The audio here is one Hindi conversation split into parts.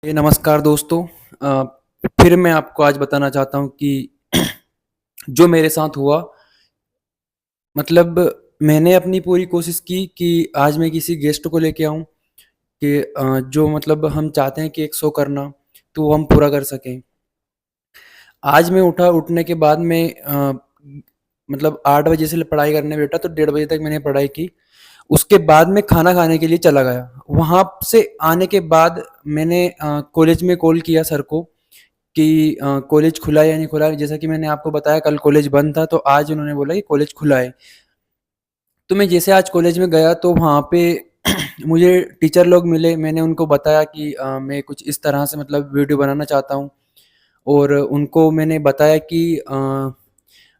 नमस्कार दोस्तों। फिर मैं आपको आज बताना चाहता हूँ कि जो मेरे साथ हुआ, मतलब मैंने अपनी पूरी कोशिश की कि आज मैं किसी गेस्ट को लेके आऊँ कि जो मतलब हम चाहते हैं कि एक शो करना, तो वो हम पूरा कर सकें। आज मैं उठने के बाद मैं मतलब 8 बजे से पढ़ाई करने बैठा तो 1:30 बजे तक मैंने पढ़ाई की। उसके बाद मैं खाना खाने के लिए चला गया। वहाँ से आने के बाद मैंने कॉलेज में कॉल किया सर को कि कॉलेज खुला है या नहीं खुला है। जैसा कि मैंने आपको बताया कल कॉलेज बंद था, तो आज उन्होंने बोला कि कॉलेज खुला है। तो मैं जैसे आज कॉलेज में गया तो वहाँ पे मुझे टीचर लोग मिले। मैंने उनको बताया कि मैं कुछ इस तरह से मतलब वीडियो बनाना चाहता हूँ, और उनको मैंने बताया कि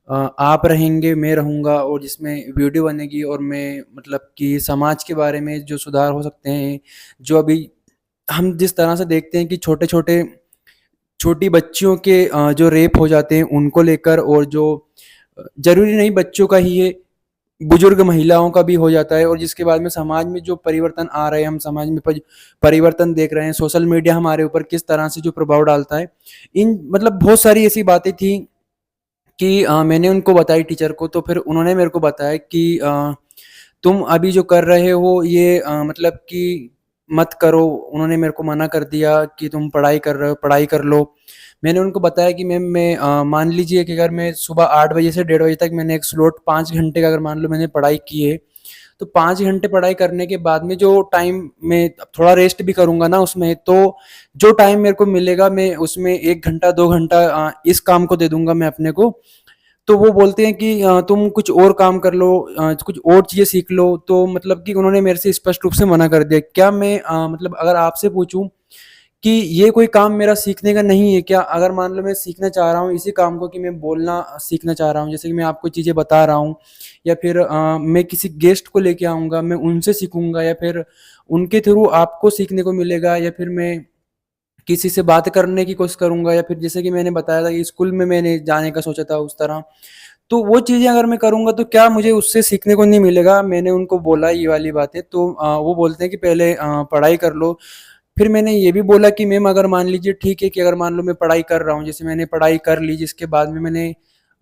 आप रहेंगे, मैं रहूँगा, और जिसमें वीडियो बनेगी और मैं मतलब कि समाज के बारे में जो सुधार हो सकते हैं, जो अभी हम जिस तरह से देखते हैं कि छोटे-छोटे छोटी बच्चियों के जो रेप हो जाते हैं उनको लेकर, और जो ज़रूरी नहीं बच्चों का ही है, बुजुर्ग महिलाओं का भी हो जाता है, और जिसके बाद में समाज में जो परिवर्तन आ रहे हैं, हम समाज में परिवर्तन देख रहे हैं, सोशल मीडिया हमारे ऊपर किस तरह से जो प्रभाव डालता है। इन मतलब बहुत सारी ऐसी बातें थी कि मैंने उनको बताई टीचर को, तो फिर उन्होंने मेरे को बताया कि तुम अभी जो कर रहे हो ये मतलब कि मत करो। उन्होंने मेरे को मना कर दिया कि तुम पढ़ाई कर रहे हो, पढ़ाई कर लो। मैंने उनको बताया कि मैम मैं मान लीजिए कि अगर मैं सुबह 8 बजे से 1:30 बजे तक मैंने एक स्लॉट 5 घंटे का अगर मान लो मैंने पढ़ाई की है, तो 5 घंटे पढ़ाई करने के बाद में जो टाइम मैं थोड़ा रेस्ट भी करूँगा ना उसमें, तो जो टाइम मेरे को मिलेगा मैं उसमें 1 घंटा 2 घंटा इस काम को दे दूँगा मैं अपने को। तो वो बोलते हैं कि तुम कुछ और काम कर लो, कुछ और चीज़ें सीख लो। तो मतलब कि उन्होंने मेरे से स्पष्ट रूप से मना कर दिया। क्या मैं मतलब अगर आपसे पूछूँ कि ये कोई काम मेरा सीखने का नहीं है क्या? अगर मान लो मैं सीखना चाह रहा हूँ इसी काम को, कि मैं बोलना सीखना चाह रहा हूँ, जैसे कि मैं आपको चीज़ें बता रहा हूँ, या फिर मैं किसी गेस्ट को लेके आऊँगा, मैं उनसे सीखूँगा, या फिर उनके थ्रू आपको सीखने को मिलेगा, या फिर मैं किसी से बात करने की कोशिश करूँगा, या फिर जैसे कि मैंने बताया था कि स्कूल में मैंने जाने का सोचा था उस तरह। तो वो चीज़ें अगर मैं करूँगा तो क्या मुझे उससे सीखने को नहीं मिलेगा? मैंने उनको बोला ये वाली बातें, तो वो बोलते हैं कि पहले पढ़ाई कर लो। फिर मैंने ये भी बोला कि मैम अगर मान लीजिए ठीक है कि अगर मान लो मैं पढ़ाई कर रहा हूँ, जैसे मैंने पढ़ाई कर ली जिसके बाद में मैंने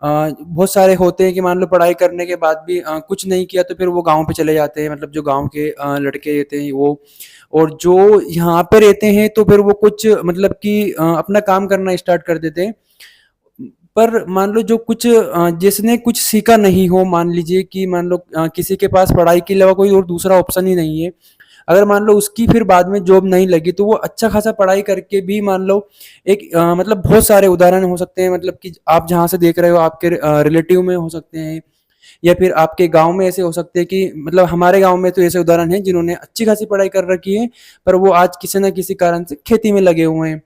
बहुत सारे होते हैं कि मान लो पढ़ाई करने के बाद भी कुछ नहीं किया तो फिर वो गाँव पे चले जाते हैं, मतलब जो गाँव के लड़के रहते हैं वो। और जो यहाँ पे रहते हैं तो फिर वो कुछ मतलब कि अपना काम करना स्टार्ट कर देते हैं। पर मान लो जो कुछ जिसने कुछ सीखा नहीं हो, मान लीजिए कि मान लो किसी के पास पढ़ाई के अलावा कोई और दूसरा ऑप्शन ही नहीं है। अगर मान लो उसकी फिर बाद में जॉब नहीं लगी तो वो अच्छा खासा पढ़ाई करके भी मान लो एक मतलब बहुत सारे उदाहरण हो सकते हैं, मतलब कि आप जहाँ से देख रहे हो आपके रिलेटिव में हो सकते हैं, या फिर आपके गाँव में ऐसे हो सकते हैं कि मतलब हमारे गाँव में तो ऐसे उदाहरण हैं जिन्होंने अच्छी खासी पढ़ाई कर रखी है, पर वो आज किसी न किसी कारण से खेती में लगे हुए हैं।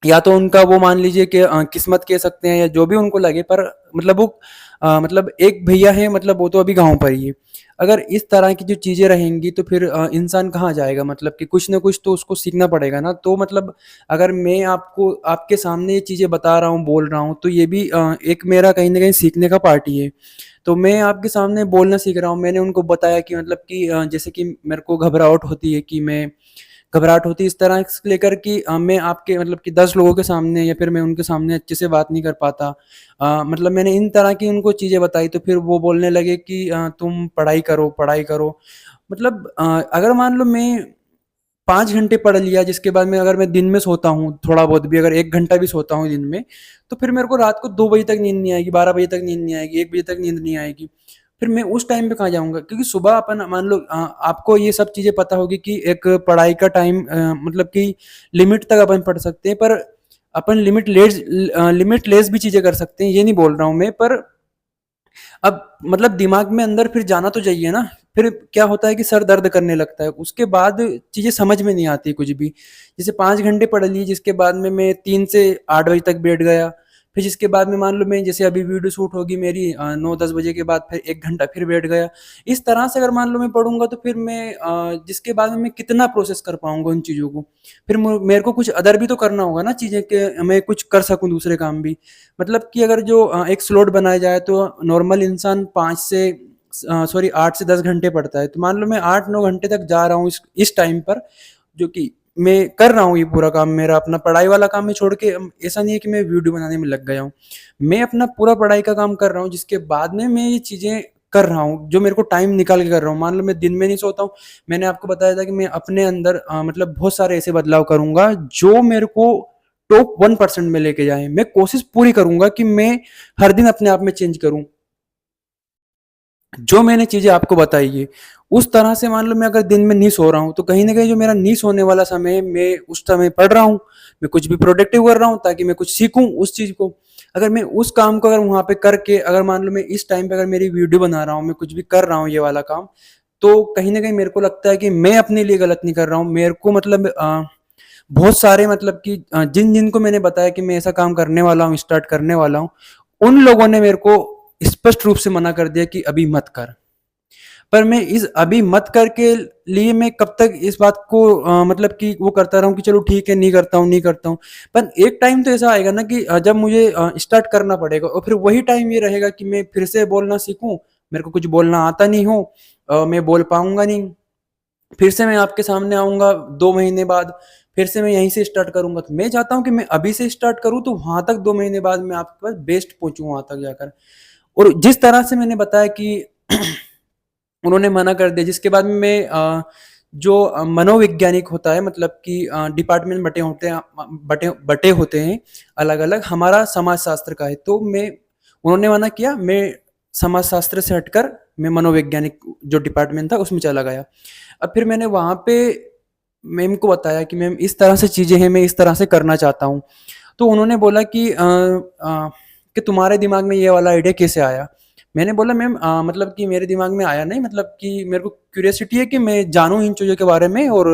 या तो उनका वो मान लीजिए कि किस्मत कह सकते हैं या जो भी उनको लगे, पर मतलब वो मतलब एक भैया है, मतलब वो तो अभी गाँव पर ही है। अगर इस तरह की जो चीज़ें रहेंगी तो फिर इंसान कहाँ जाएगा, मतलब कि कुछ न कुछ तो उसको सीखना पड़ेगा ना। तो मतलब अगर मैं आपको आपके सामने ये चीज़ें बता रहा हूँ, बोल रहा हूँ, तो ये भी एक मेरा कहीं न कहीं सीखने का पार्ट ही है। तो मैं आपके सामने बोलना सीख रहा हूँ। मैंने उनको बताया कि मतलब कि जैसे कि मेरे को घबराहट होती है कि मैं घबराहट होती है इस तरह से लेकर कि मैं आपके मतलब कि 10 लोगों के सामने या फिर मैं उनके सामने अच्छे से बात नहीं कर पाता। मतलब मैंने इन तरह की उनको चीज़ें बताई तो फिर वो बोलने लगे कि तुम पढ़ाई करो, पढ़ाई करो। मतलब अगर मान लो मैं 5 घंटे पढ़ लिया जिसके बाद में अगर मैं दिन में सोता हूँ, थोड़ा बहुत भी अगर 1 घंटा भी सोता हूँ दिन में, तो फिर मेरे को रात को 2 बजे तक नींद नहीं आएगी, 12 बजे तक नींद नहीं आएगी, 1 बजे तक नींद नहीं आएगी। फिर मैं उस टाइम पे कहाँ जाऊँगा? क्योंकि सुबह अपन मान लो आपको ये सब चीज़ें पता होगी कि एक पढ़ाई का टाइम मतलब कि लिमिट तक अपन पढ़ सकते हैं, पर अपन लिमिटलेस भी चीज़ें कर सकते हैं, ये नहीं बोल रहा हूँ मैं। पर अब मतलब दिमाग में अंदर फिर जाना तो चाहिए ना। फिर क्या होता है कि सर दर्द करने लगता है, उसके बाद चीज़ें समझ में नहीं आती कुछ भी। जैसे 5 घंटे पढ़ लिए जिसके बाद में मैं 3 से 8 बजे तक बैठ गया। फिर जिसके बाद में मान लो मैं जैसे अभी वीडियो शूट होगी मेरी 9-10 बजे के बाद फिर 1 घंटा फिर बैठ गया। इस तरह से अगर मान लो मैं पढ़ूँगा तो फिर मैं जिसके बाद में मैं कितना प्रोसेस कर पाऊँगा उन चीज़ों को। फिर मेरे को कुछ अदर भी तो करना होगा ना चीज़ें, कि मैं कुछ कर सकूँ दूसरे काम भी। मतलब कि अगर जो एक स्लॉट बनाया जाए तो नॉर्मल इंसान 5 से सॉरी 8 से 10 घंटे पढ़ता है। तो मान लो मैं 8-9 घंटे तक जा रहा हूँ इस टाइम पर, जो कि मैं कर रहा हूँ ये पूरा काम, मेरा अपना पढ़ाई वाला काम मैं छोड़ के ऐसा नहीं है कि मैं वीडियो बनाने में लग गया हूँ। मैं अपना पूरा पढ़ाई का काम कर रहा हूँ, जिसके बाद में मैं ये चीज़ें कर रहा हूँ, जो मेरे को टाइम निकाल के कर रहा हूँ। मान लो मैं दिन में नहीं सोता हूँ, मैंने आपको बताया था कि मैं अपने अंदर मतलब बहुत सारे ऐसे बदलाव करूँगा, जो मेरे को टॉप 1% में लेके जाएँ। मैं कोशिश पूरी करूँगा कि मैं हर दिन अपने आप में चेंज करूँ। जो मैंने चीज़ें आपको बताई है, उस तरह से मान लो मैं अगर दिन में नहीं सो रहा हूँ, तो कहीं न कहीं जो मेरा नहीं सोने वाला समय है, मैं उस समय पढ़ रहा हूँ, मैं कुछ भी प्रोडक्टिव कर रहा हूँ ताकि मैं कुछ सीखूँ उस चीज़ को। अगर मैं उस काम को अगर वहाँ पे करके अगर मान लो मैं इस टाइम पे अगर मेरी वीडियो बना रहा हूँ, मैं कुछ भी कर रहा हूँ ये वाला काम, तो कहीं न कहीं मेरे को लगता है कि मैं अपने लिए गलत नहीं कर रहा हूँ। मेरे को मतलब बहुत सारे मतलब कि जिन-जिन को मैंने बताया कि मैं ऐसा काम करने वाला हूँ, स्टार्ट करने वाला हूँ, उन लोगों ने मेरे को स्पष्ट रूप से मना कर दिया कि अभी मत कर। पर मैं इस अभी मत कर के लिए मैं कब तक इस बात को मतलब कि वो करता रहूँ कि चलो ठीक है, नहीं करता हूँ, नहीं करता हूँ। पर एक टाइम तो ऐसा आएगा ना कि जब मुझे स्टार्ट करना पड़ेगा और फिर वही टाइम ये रहेगा कि मैं फिर से बोलना सीखूँ, मेरे को कुछ बोलना आता नहीं हो, मैं बोल पाऊँगा नहीं। फिर से मैं आपके सामने आऊँगा 2 महीने बाद, फिर से मैं यहीं से स्टार्ट करूँगा। तो मैं चाहता हूँ कि मैं अभी से स्टार्ट करूँ, तो वहाँ तक 2 महीने बाद मैं आपके पास बेस्ट पहुँचूँ वहाँ तक जाकर। और जिस तरह से मैंने बताया कि उन्होंने मना कर दिया, जिसके बाद में मैं जो मनोवैज्ञानिक होता है, मतलब कि डिपार्टमेंट बटे होते हैं, बटे बटे होते हैं अलग-अलग, हमारा समाजशास्त्र का है। तो मैं उन्होंने मना किया, मैं समाजशास्त्र से हटकर मैं मनोवैज्ञानिक जो डिपार्टमेंट था उसमें चला गया। अब फिर मैंने वहाँ पे मैम को बताया कि मैम इस तरह से चीज़ें हैं, मैं इस तरह से करना चाहता हूँ। तो उन्होंने बोला कि तुम्हारे दिमाग में ये वाला आइडिया कैसे आया? मैंने बोला मैम मतलब कि मेरे दिमाग में आया नहीं, मतलब कि मेरे को क्यूरियोसिटी है कि मैं जानूँ इन चीज़ों के बारे में और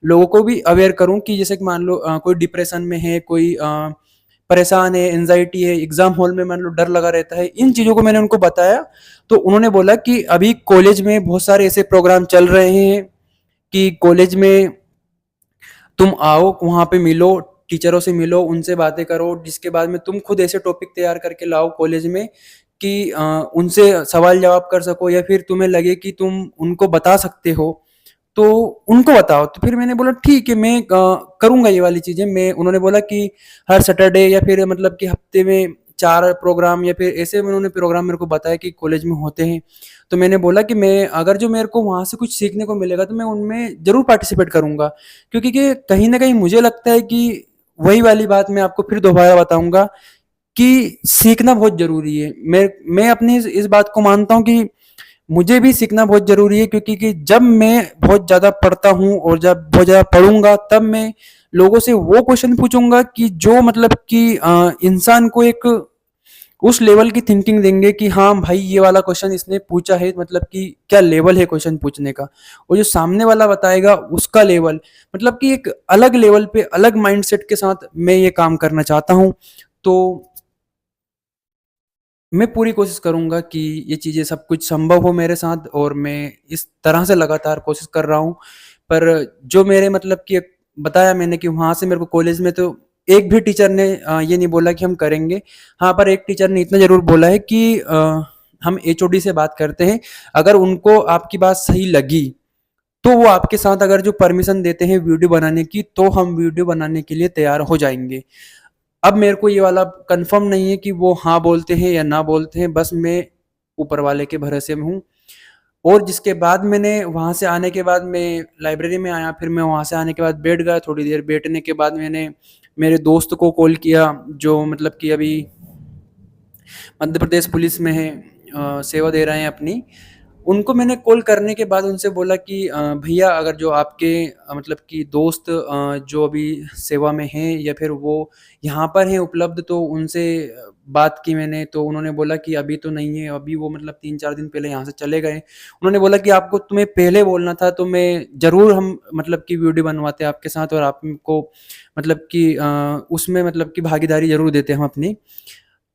लोगों को भी अवेयर करूँ कि जैसे कि मान लो कोई डिप्रेशन में है, कोई परेशान है, एंग्ज़ायटी है, एग्ज़ाम हॉल में मान लो डर लगा रहता है, इन चीज़ों को मैंने उनको बताया। तो उन्होंने बोला कि अभी कॉलेज में बहुत सारे ऐसे प्रोग्राम चल रहे हैं कि कॉलेज में तुम आओ, वहाँ पे मिलो, टीचरों से मिलो, उनसे बातें करो, जिसके बाद में तुम खुद ऐसे टॉपिक तैयार करके लाओ कॉलेज में कि उनसे सवाल जवाब कर सको, या फिर तुम्हें लगे कि तुम उनको बता सकते हो, तो उनको बताओ। तो फिर मैंने बोला ठीक है, मैं करूँगा ये वाली चीज़ें। मैं उन्होंने बोला कि हर सैटरडे या फिर मतलब कि हफ्ते में 4 प्रोग्राम या फिर ऐसे उन्होंने प्रोग्राम मेरे को बताया कि कॉलेज में होते हैं। तो मैंने बोला कि मैं अगर जो मेरे को वहाँ से कुछ सीखने को मिलेगा, तो मैं उनमें ज़रूर पार्टिसिपेट करूँगा। क्योंकि कि कहीं न कहीं मुझे लगता है कि वही वाली बात मैं आपको फिर दोबारा बताऊँगा कि सीखना बहुत ज़रूरी है। मैं अपनी इस बात को मानता हूँ कि मुझे भी सीखना बहुत ज़रूरी है, क्योंकि कि जब मैं बहुत ज़्यादा पढ़ता हूँ और जब बहुत ज़्यादा पढ़ूँगा, तब मैं लोगों से वो क्वेश्चन पूछूँगा कि जो मतलब कि इंसान को एक उस लेवल की थिंकिंग देंगे कि हाँ भाई, ये वाला क्वेश्चन इसने पूछा है, मतलब कि क्या लेवल है क्वेश्चन पूछने का, और जो सामने वाला बताएगा उसका लेवल, मतलब कि एक अलग लेवल पे अलग माइंडसेट के साथ मैं ये काम करना चाहता हूँ। तो मैं पूरी कोशिश करूँगा कि ये चीज़ें सब कुछ संभव हो मेरे साथ, और मैं इस तरह से लगातार कोशिश कर रहा हूँ। पर जो मेरे मतलब कि एक बताया मैंने कि वहाँ से मेरे को कॉलेज में तो एक भी टीचर ने ये नहीं बोला कि हम करेंगे। हाँ, पर एक टीचर ने इतना ज़रूर बोला है कि हम एचओडी से बात करते हैं, अगर उनको आपकी बात सही लगी, तो वो आपके साथ अगर जो परमिशन देते हैं वीडियो बनाने की, तो हम वीडियो बनाने के लिए तैयार हो जाएँगे। अब मेरे को ये वाला कंफर्म नहीं है कि वो हाँ बोलते हैं या ना बोलते हैं, बस मैं ऊपर वाले के भरोसे में हूँ। और जिसके बाद मैंने वहाँ से आने के बाद मैं लाइब्रेरी में आया, फिर मैं वहाँ से आने के बाद बैठ गया, थोड़ी देर बैठने के बाद मैंने मेरे दोस्त को कॉल किया, जो मतलब कि अभी मध्य प्रदेश पुलिस में है, सेवा दे रहे हैं अपनी। उनको मैंने कॉल करने के बाद उनसे बोला कि भैया, अगर जो आपके मतलब कि दोस्त जो अभी सेवा में हैं या फिर वो यहाँ पर हैं उपलब्ध, तो उनसे बात की मैंने, तो उन्होंने बोला कि अभी तो नहीं है, अभी वो मतलब 3-4 दिन पहले यहाँ से चले गए। उन्होंने बोला कि आपको तुम्हें पहले बोलना था, तो मैं ज़रूर हम मतलब कि वीडियो बनवाते आपके साथ और आपको मतलब कि उसमें मतलब कि भागीदारी ज़रूर देते हम अपनी।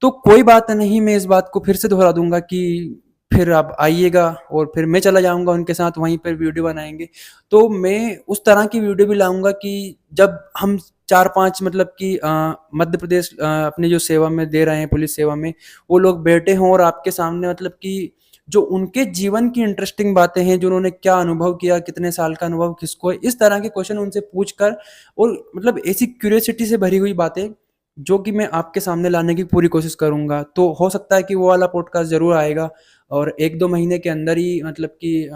तो कोई बात नहीं, मैं इस बात को फिर से दोहरा दूँगा कि फिर आप आइएगा और फिर मैं चला जाऊँगा उनके साथ, वहीं पर वीडियो बनाएँगे। तो मैं उस तरह की वीडियो भी लाऊँगा कि जब हम 4-5 मतलब कि मध्य प्रदेश अपनी जो सेवा में दे रहे हैं, पुलिस सेवा में, वो लोग बैठे हों और आपके सामने मतलब कि जो उनके जीवन की इंटरेस्टिंग बातें हैं, जो उन्होंने क्या अनुभव किया, कितने साल का अनुभव किसको है, इस तरह के क्वेश्चन उनसे पूछ कर और मतलब ऐसी क्यूरियोसिटी से भरी हुई बातें जो कि मैं आपके सामने लाने की पूरी कोशिश करूँगा। तो हो सकता है कि वो वाला पॉडकास्ट ज़रूर आएगा और 1-2 महीने के अंदर ही मतलब कि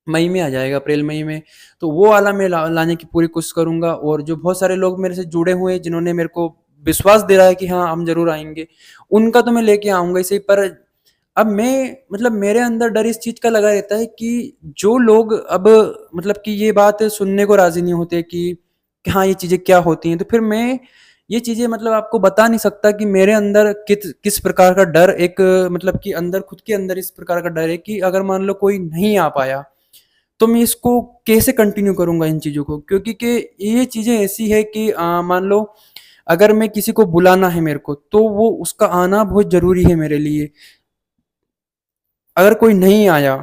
मई में आ जाएगा, अप्रैल-मई में। तो वो वाला मैं लाने की पूरी कोशिश करूँगा और जो बहुत सारे लोग मेरे से जुड़े हुए हैं, जिन्होंने मेरे को विश्वास दिलाया है कि हाँ, हम ज़रूर आएँगे, उनका तो मैं लेके आऊँगा ही सही। पर अब मैं मतलब मेरे अंदर डर इस चीज़ का लगा रहता है कि जो लोग अब मतलब कि ये बात सुनने को राज़ी नहीं होते कि हाँ, ये चीज़ें क्या होती हैं। तो फिर मैं ये चीज़ें मतलब आपको बता नहीं सकता कि मेरे अंदर किस प्रकार का डर एक मतलब कि अंदर खुद के अंदर इस प्रकार का डर है कि अगर मान लो कोई नहीं आ पाया, तो मैं इसको कैसे कंटिन्यू करूँगा इन चीज़ों को? क्योंकि कि ये चीज़ें ऐसी है कि मान लो अगर मैं किसी को बुलाना है मेरे को, तो वो उसका आना बहुत ज़रूरी है मेरे लिए। अगर कोई नहीं आया,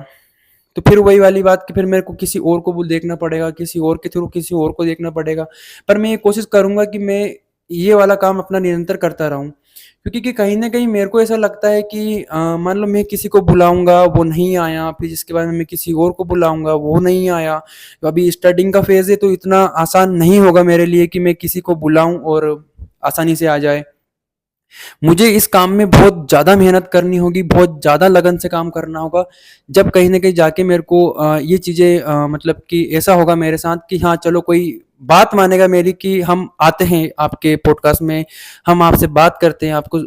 तो फिर वही वाली बात कि फिर मेरे को किसी और को वो देखना पड़ेगा, किसी और के थ्रू किसी और को देखना पड़ेगा। पर मैं ये कोशिश करूँगा कि मैं ये वाला काम अपना निरंतर करता रहूँ। क्योंकि कि कहीं न कहीं मेरे को ऐसा लगता है कि मान लो मैं किसी को बुलाऊँगा, वो नहीं आया, फिर इसके बाद में मैं किसी और को बुलाऊँगा, वो नहीं आया। तो अभी स्टार्टिंग का फ़ेज़ है, तो इतना आसान नहीं होगा मेरे लिए कि मैं किसी को बुलाऊँ और आसानी से आ जाए। मुझे इस काम में बहुत ज़्यादा मेहनत करनी होगी, बहुत ज़्यादा लगन से काम करना होगा। जब कहीं न कहीं जाके मेरे को ये चीज़ें मतलब कि ऐसा होगा मेरे साथ कि हाँ, चलो कोई बात मानेगा मेरी कि हम आते हैं आपके पॉडकास्ट में, हम आपसे बात करते हैं, आपको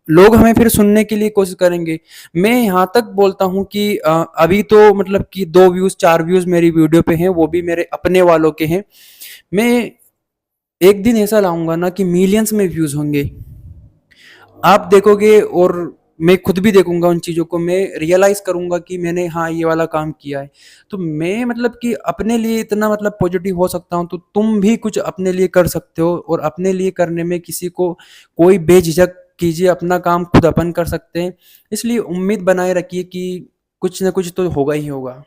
लोग हमें फिर सुनने के लिए कोशिश करेंगे। मैं यहाँ तक बोलता हूँ कि अभी तो मतलब कि 2 व्यूज़, 4 व्यूज़ मेरी वीडियो पे हैं, वो भी मेरे अपने वालों के हैं। मैं एक दिन ऐसा लाऊँगा ना कि मिलियंस में व्यूज़ होंगे। आप देखोगे और मैं खुद भी देखूँगा उन चीज़ों को, मैं रियलाइज़ करूँगा कि मैंने हाँ, ये वाला काम किया है। तो मैं मतलब कि अपने लिए इतना मतलब पॉज़िटिव हो सकता हूँ, तो तुम भी कुछ अपने लिए कर सकते हो और अपने लिए करने में किसी को कोई बेझिझक कीजिए, अपना काम खुद अपन कर सकते हैं। इसलिए उम्मीद बनाए रखिए कि कुछ न कुछ तो होगा ही होगा।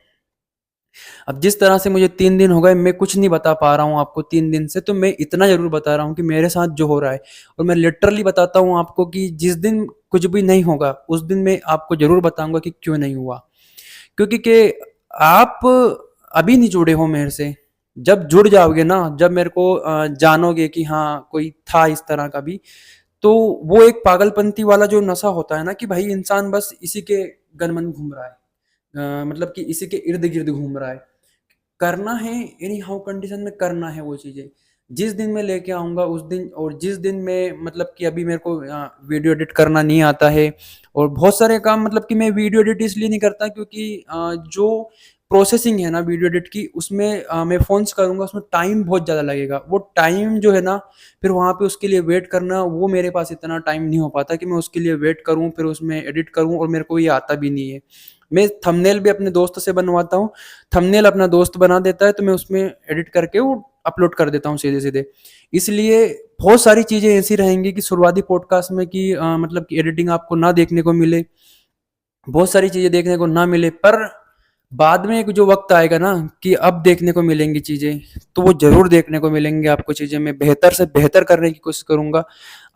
अब जिस तरह से मुझे 3 दिन हो गए, मैं कुछ नहीं बता पा रहा हूँ आपको 3 दिन से, तो मैं इतना ज़रूर बता रहा हूँ कि मेरे साथ जो हो रहा है और मैं लिटरली बताता हूँ आपको कि जिस दिन कुछ भी नहीं होगा, उस दिन मैं आपको ज़रूर बताऊँगा कि क्यों नहीं हुआ। क्योंकि कि आप अभी नहीं जुड़े हो मेरे से, जब जुड़ जाओगे ना, जब मेरे को जानोगे कि हाँ, कोई था इस तरह का भी, तो वो एक पागलपंती वाला जो नशा होता है ना कि भाई इंसान बस इसी के गन-मन घूम रहा है। मतलब कि इसी के इर्द-गिर्द घूम रहा है। करना है एनी हाउ कंडीशन में करना है वो चीज़ें। जिस दिन मैं लेके आऊँगा उस दिन और जिस दिन मैं मतलब कि अभी मेरे को वीडियो एडिट करना नहीं आता है और बहुत सारे काम मतलब कि मैं वीडियो एडिट इसलिए नहीं करता क्योंकि जो प्रोसेसिंग है ना वीडियो एडिट की उसमें मैं फ़ोन से करूँगा उसमें टाइम बहुत ज़्यादा लगेगा। वो टाइम जो है ना फिर वहाँ पे उसके लिए वेट करना वो मेरे पास इतना टाइम नहीं हो पाता कि मैं उसके लिए वेट करूँ फिर उसमें एडिट करूँ और मेरे को ये आता भी नहीं है। मैं थंबनेल भी अपने दोस्त से बनवाता हूँ। थंबनेल अपना दोस्त बना देता है तो मैं उसमें एडिट करके वो अपलोड कर देता हूँ सीधे-सीधे। इसलिए बहुत सारी चीज़ें ऐसी रहेंगी कि शुरुआती पॉडकास्ट में कि मतलब कि एडिटिंग आपको ना देखने को मिले, बहुत सारी चीज़ें देखने को ना मिले, पर बाद में एक जो वक़्त आएगा ना कि अब देखने को मिलेंगी चीज़ें, तो वो ज़रूर देखने को मिलेंगी आपको चीज़ें। मैं बेहतर से बेहतर करने की कोशिश करूँगा।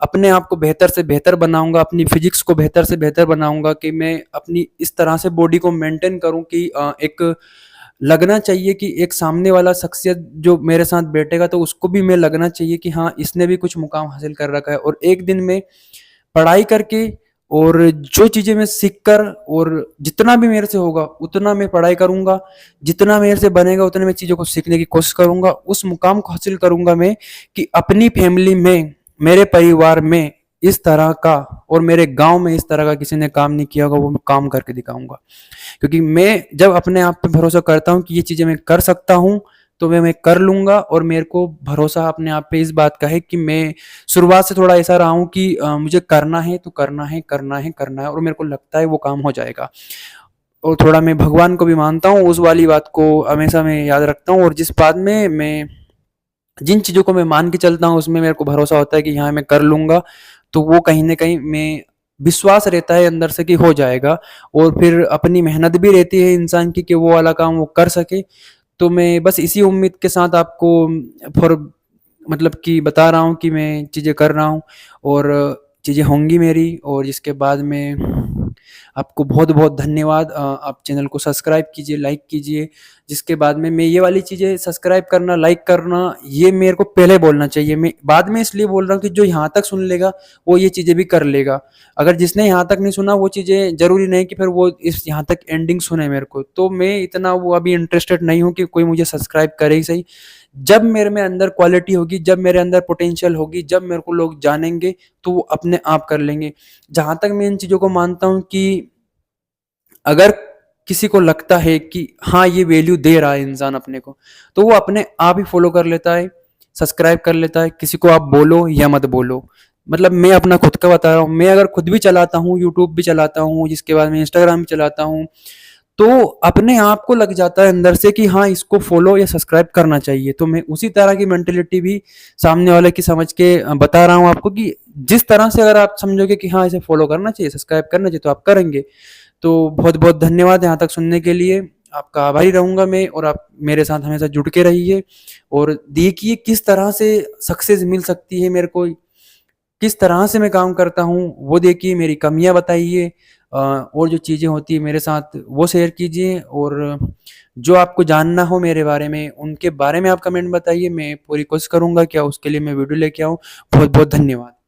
अपने आप को बेहतर से बेहतर बनाऊँगा, अपनी फ़िज़िक्स को बेहतर से बेहतर बनाऊँगा कि मैं अपनी इस तरह से बॉडी को मेंटेन करूँ कि एक लगना चाहिए कि एक सामने वाला शख्सियत जो मेरे साथ बैठेगा तो उसको भी मैं लगना चाहिए कि हाँ, इसने भी कुछ मुकाम हासिल कर रखा है और एक दिन में पढ़ाई करके और जो चीज़ें मैं सीख कर और जितना भी मेरे से होगा उतना मैं पढ़ाई करूँगा, जितना मेरे से बनेगा उतने मैं चीज़ों को सीखने की कोशिश करूँगा, उस मुकाम को हासिल करूँगा मैं कि अपनी फैमिली में, मेरे परिवार में इस तरह का और मेरे गाँव में इस तरह का किसी ने काम नहीं किया होगा, वो मैं काम करके दिखाऊँगा। क्योंकि मैं जब अपने आप पे भरोसा करता हूँ कि ये चीज़ें मैं कर सकता हूँ, तो मैं कर लूँगा और मेरे को भरोसा अपने आप पे इस बात का है कि मैं शुरुआत से थोड़ा ऐसा रहा हूँ कि मुझे करना है तो करना है, करना है, करना है और मेरे को लगता है वो काम हो जाएगा। और थोड़ा मैं भगवान को भी मानता हूँ, उस वाली बात को हमेशा मैं याद रखता हूँ और जिस बात में मैं जिन चीज़ों को मैं मान के चलता हूँ, उसमें मेरे को भरोसा होता है कि हाँ, मैं कर लूँगा, तो वो कहीं न कहीं मैं विश्वास रहता है अंदर से कि हो जाएगा और फिर अपनी मेहनत भी रहती है इंसान की कि वो वाला काम वो कर सके। तो मैं बस इसी उम्मीद के साथ आपको फॉर मतलब कि बता रहा हूँ कि मैं चीज़ें कर रहा हूँ और चीज़ें होंगी मेरी और जिसके बाद मैं आपको बहुत-बहुत धन्यवाद। आप चैनल को सब्सक्राइब कीजिए, लाइक कीजिए, जिसके बाद में मैं ये वाली चीज़ें सब्सक्राइब करना, लाइक करना, ये मेरे को पहले बोलना चाहिए। मैं बाद में इसलिए बोल रहा हूँ कि जो यहाँ तक सुन लेगा, वो ये चीज़ें भी कर लेगा। अगर जिसने यहाँ तक नहीं सुना, वो चीज़ें ज़रूरी नहीं कि फिर वो इस यहाँ तक एंडिंग सुने मेरे को। तो मैं इतना वो अभी इंटरेस्टेड नहीं हूँ कि कोई मुझे सब्सक्राइब करे ही सही। जब मेरे में अंदर क्वालिटी होगी, जब मेरे अंदर पोटेंशियल होगी, जब मेरे को लोग जानेंगे, तो वो अपने आप कर लेंगे। जहाँ तक मैं इन चीज़ों को मानता हूँ कि अगर किसी को लगता है कि हाँ, ये वैल्यू दे रहा है इंसान अपने को, तो वो अपने आप ही फॉलो कर लेता है, सब्सक्राइब कर लेता है। किसी को आप बोलो या मत बोलो, मतलब मैं अपना खुद का बता रहा हूँ। मैं अगर खुद भी चलाता हूँ, यूट्यूब भी चलाता हूँ, जिसके बाद में इंस्टाग्राम भी चलाता हूँ, तो अपने आप को लग जाता है अंदर से कि हाँ, इसको फॉलो या सब्सक्राइब करना चाहिए। तो मैं उसी तरह की मेंटेलिटी भी सामने वाले की समझ के बता रहा हूँ आपको कि जिस तरह से अगर आप समझोगे कि हाँ, इसे फॉलो करना चाहिए, सब्सक्राइब करना चाहिए, तो आप करेंगे। तो बहुत-बहुत धन्यवाद यहाँ तक सुनने के लिए। आपका आभारी रहूँगा मैं, और आप मेरे साथ हमेशा जुड़ के रहिए और देखिए किस तरह से सक्सेस मिल सकती है मेरे को, किस तरह से मैं काम करता हूँ, वो देखिए, मेरी कमियाँ बताइए, और जो चीज़ें होती हैं मेरे साथ वो शेयर कीजिए, और जो आपको जानना हो मेरे बारे में, उनके बारे में आप कमेंट बताइए। मैं पूरी कोशिश करूँगा कि उसके लिए मैं वीडियो लेके आऊँ। बहुत-बहुत धन्यवाद।